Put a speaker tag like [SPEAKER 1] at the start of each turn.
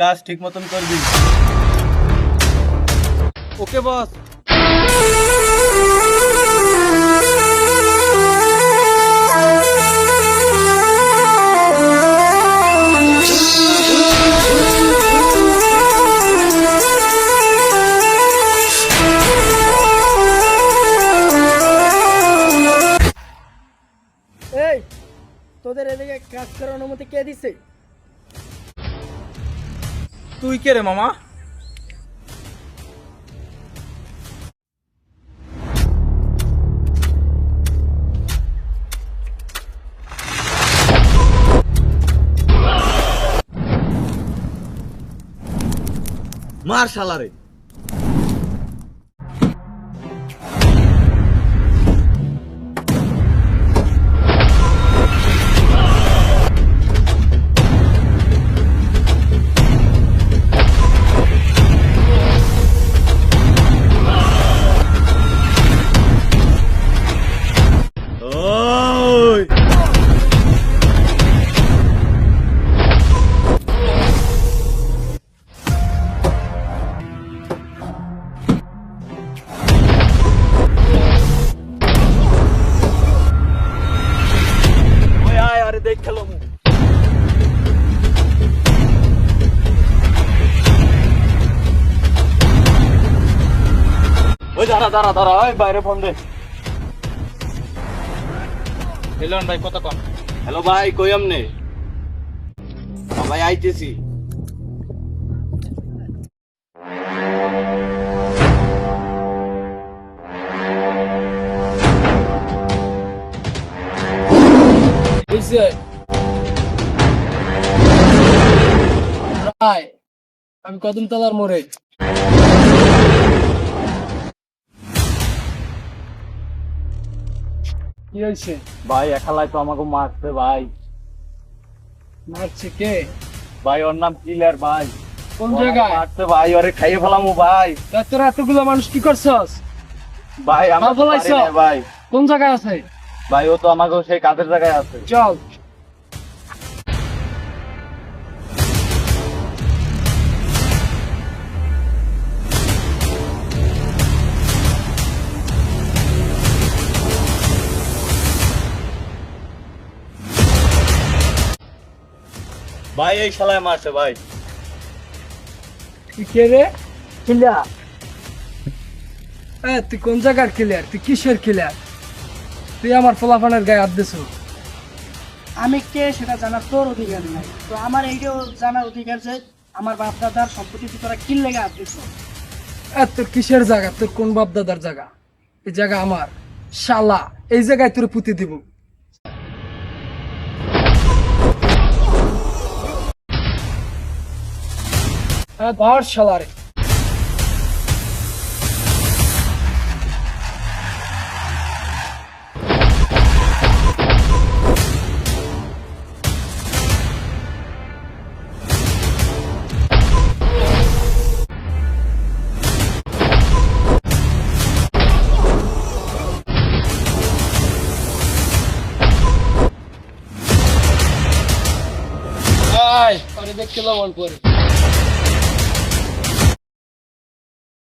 [SPEAKER 1] কাজ ঠিক মতন করবি।
[SPEAKER 2] ওকে বস।
[SPEAKER 3] এই তোদের এদিকে কাজ করার অনুমতি কে দিছে?
[SPEAKER 2] তুই কে রে মামা?
[SPEAKER 1] মার শালারে। ওই আয় আরে দেখ খেলো। ওই দাঁড়া দাঁড়া দাঁড়া, ওই বাইরে ফোন দে।
[SPEAKER 2] এলন ভাই কত কম?
[SPEAKER 1] হ্যালো ভাই, কই আমনে? ভাই আইতেছি।
[SPEAKER 3] আমি কদম তলার মোড়ে। কি হয়েছে?
[SPEAKER 1] ভাই একালাই তো আমাকে মারছে ভাই।
[SPEAKER 3] মারছে কে?
[SPEAKER 1] ভাই ওর নাম কিলার ভাই।
[SPEAKER 3] কোন জায়গায়
[SPEAKER 1] মারছে ভাই, ওরে খাইয়ে ফেলামু ভাই।
[SPEAKER 3] তোরা এতগুলো মানুষ কি করছস?
[SPEAKER 1] ভাই আমরা তো পারি না ভাই।
[SPEAKER 3] কোন জায়গায় আছে?
[SPEAKER 1] ভাই ও তো আমাকে সেই কাজের জায়গায় আছে।
[SPEAKER 3] চল।
[SPEAKER 1] ভাই এই শালায় মারছে ভাই।
[SPEAKER 3] তুই কে রে? কিলার। তুই কোন জায়গার কিলার? তুই কিসের কিলার? তুই আমার ফলাফানের গায়ে হাত দিছ।
[SPEAKER 4] আমি কে সেটা জানার তোর অধিকার নাই। তো আমার এইটাও জানার অধিকার যে আমার বাপ দাদার সম্পত্তি তোরা কি লেগে আসছিস।
[SPEAKER 3] তোর কিসের জায়গা? তোর কোন বাপ দাদার জায়গা? এই জায়গা আমার। শালা এই জায়গায় তোর পুঁতে দিব। ধর শালারে। আয়, আরে দেখতে লবণ করে।